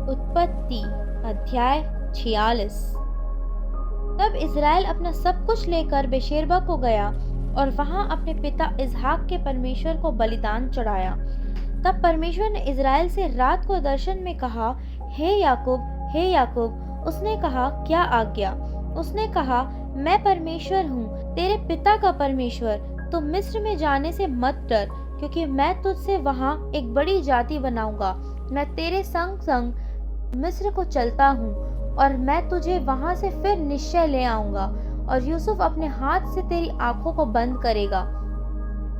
उत्पत्ति अध्याय 46। तब इज़राइल अपना सब कुछ लेकर बेशेरबा को गया और वहां अपने पिता इसहाक के परमेश्वर को बलिदान चढ़ाया। तब परमेश्वर ने इज़राइल से रात को दर्शन में कहा, हे याकूब, हे याकूब। उसने कहा, क्या आज्ञा? उसने कहा, मैं परमेश्वर हूँ, तेरे पिता का परमेश्वर। तुम मिस्र में जाने से मत डर, क्योंकि मैं तुझसे वहां एक बड़ी जाति बनाऊंगा। मैं तेरे संग संग मिस्र को चलता हूँ और मैं तुझे वहां से फिर निश्चय ले आऊंगा, और यूसुफ अपने हाथ से तेरी आंखों को बंद करेगा।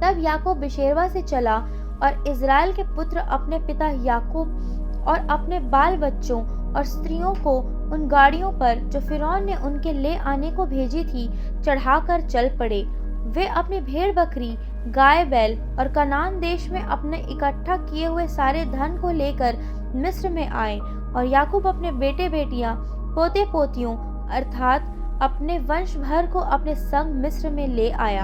तब याकूब बेशेरवा से चला और इज़राइल के पुत्र अपने पिता याकूब और अपने बाल बच्चों और स्त्रियों को उन गाड़ियों पर जो फिरौन ने उनके ले आने को भेजी थी चढ़ाकर चल पड़े। वे अपनी भेड़ बकरी, गाय बैल और कनान देश में अपने इकट्ठा किए हुए सारे धन को लेकर मिस्र में आए, और याकूब अपने बेटे बेटियां, पोते पोतियों अर्थात अपने वंश भर को अपने संग मिस्र में ले आया।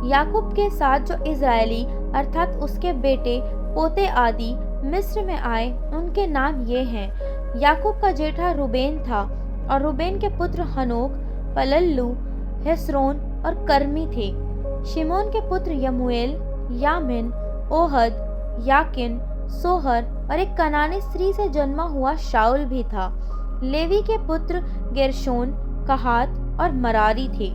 याकूब के साथ जो इज़राइली अर्थात उसके बेटे पोते आदि मिस्र में आए, उनके नाम ये हैं। याकूब का जेठा रूबेन था, और रूबेन के पुत्र हनोक, पलल्लू, हेस्रोन और कर्मी थे। शिमोन के पुत्र यमूएल, यामिन, ओहद, याकिन, सोहर और एक कनानी स्त्री से जन्मा हुआ शाऊल भी था। लेवी के पुत्र गेरशोन, कहात और मरारी थे।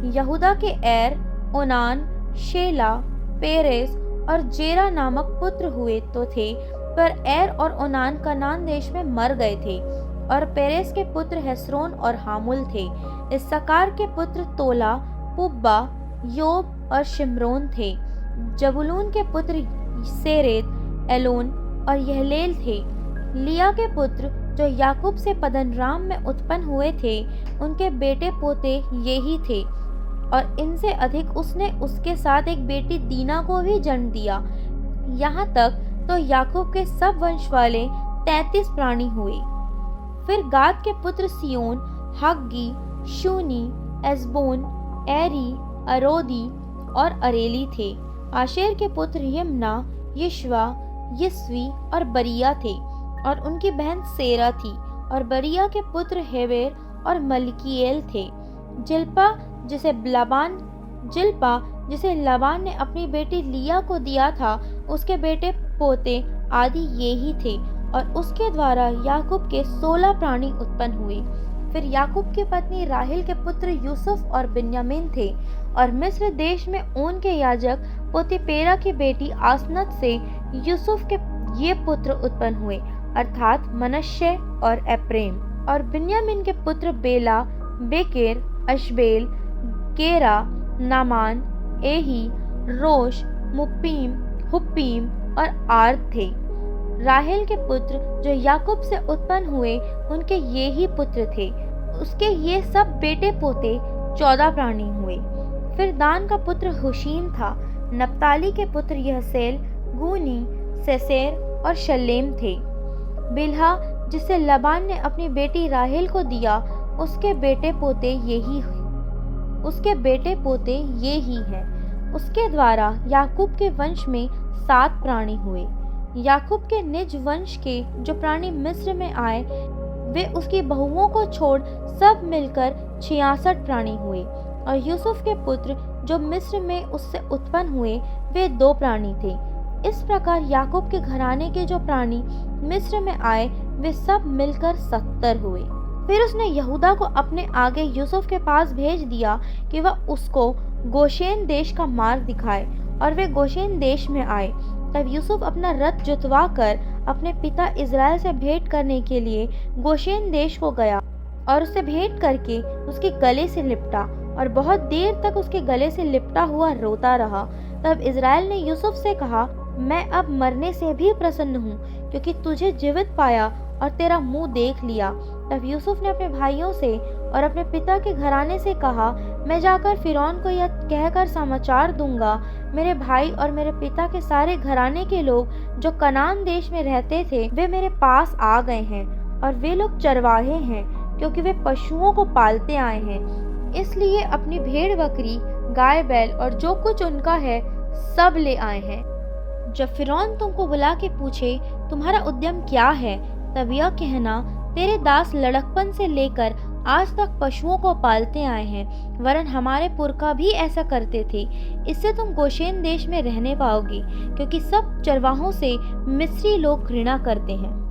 यहूदा के एर, ओनान, शेला, पेरेस और जेरा नामक पुत्र हुए तो थे, पर एर और ओनान कनान देश में मर गए थे। और पेरेस के पुत्र हेस्रोन और हामुल थे। इस्साकार के पुत्र तोला, पुब्बा, योब और शिमरोन थे। जबूलून के पुत्र सेरेद, एलोन और यहलेल थे। लिया के पुत्र जो याकूब से पद्दनराम में उत्पन्न हुए थे, उनके बेटे पोते यही थे, और इनसे अधिक उसने उसके साथ एक बेटी दीना को भी जन्म दिया। यहाँ तक तो याकूब के सब वंश वाले 33 प्राणी हुए। फिर गाद के पुत्र सियोन, हग्गी, शूनी, एस्बोन, एरी, अरोदी और अरेली थे। आशेर के पुत्र यमना, यिशवा, यिस्वी और बरिया थे, और उनकी बहन सेरा थी। और बरिया के पुत्र हेबेर और मलकीएल थे। जिल्पा जिसे लबान ने अपनी बेटी लिया को दिया था, उसके बेटे पोते आदि ये ही थे, और उसके द्वारा याकूब के 16 प्राणी उत्पन्न हुए। फिर याकूब की पत्नी राहेल के पुत्र यूसुफ और बिन्यामीन थे। और मिस्र देश में ऊन के याजक पोतीपेरा की बेटी आसनत से यूसुफ के ये पुत्र उत्पन्न हुए, अर्थात मनश्शे और एप्रेम। और बिन्यामीन के पुत्र बेला, बेकेर, अशबेल, गेरा, नामान, एही, रोश, मुप्पीम, हुप्पीम और आर्द थे। राहेल के पुत्र जो याकूब से उत्पन्न हुए, उनके ये ही पुत्र थे। उसके ये सब बेटे पोते 14 प्राणी हुए। फिर दान का पुत्र हुशीम था। नप्ताली के पुत्र यहसेल, गूनी, सेसेर और शल्लेम थे। बिल्हा जिसे लबान ने अपनी बेटी राहेल को दिया, उसके बेटे पोते ये ही हैं। उसके द्वारा याकूब के वंश में 7 प्राणी हुए। याकूब के निज वंश के जो प्राणी मिस्र में आए, वे उसकी बहुओं को छोड़ सब मिलकर 66 प्राणी हुए। और यूसुफ के पुत्र जो मिस्र में उससे उत्पन्न हुए, वे 2 प्राणी थे। इस प्रकार याकूब के घराने के जो प्राणी मिस्र में आए, वे सब मिलकर 70 हुए। फिर उसने यहूदा को अपने आगे यूसुफ के पास भेज दिया कि वह उसको गोशेन देश का मार्ग दिखाए, और वे गोशेन देश में आए। तब यूसुफ अपना रथ जुतवा कर अपने पिता इज़राइल से भेंट करने के लिए गोशेन देश को गया, और उससे भेंट करके उसके गले से लिपटा, और बहुत देर तक उसके गले से लिपटा हुआ रोता रहा। तब इज़राइल ने यूसुफ से कहा, मैं अब मरने से भी प्रसन्न हूँ, क्योंकि तुझे जीवित पाया और तेरा मुंह देख लिया। तब यूसुफ ने अपने भाइयों से और अपने पिता के घराने से कहा, मैं जाकर फिरौन को यह कहकर समाचार दूंगा, मेरे भाई और मेरे पिता के सारे घराने के लोग जो कनान देश में रहते थे, वे मेरे पास आ गए हैं, और वे लोग चरवाहे हैं, क्योंकि वे पशुओं को पालते आए हैं। इसलिए अपनी भेड़ बकरी, गाय बैल और जो कुछ उनका है सब ले आए हैं। जब फिरौन तुमको बुला के पूछे तुम्हारा उद्यम क्या है, तब यह कहना, तेरे दास लड़कपन से लेकर आज तक पशुओं को पालते आए हैं, वरन हमारे पुरखा भी ऐसा करते थे। इससे तुम गोशेन देश में रहने पाओगे, क्योंकि सब चरवाहों से मिस्री लोग घृणा करते हैं।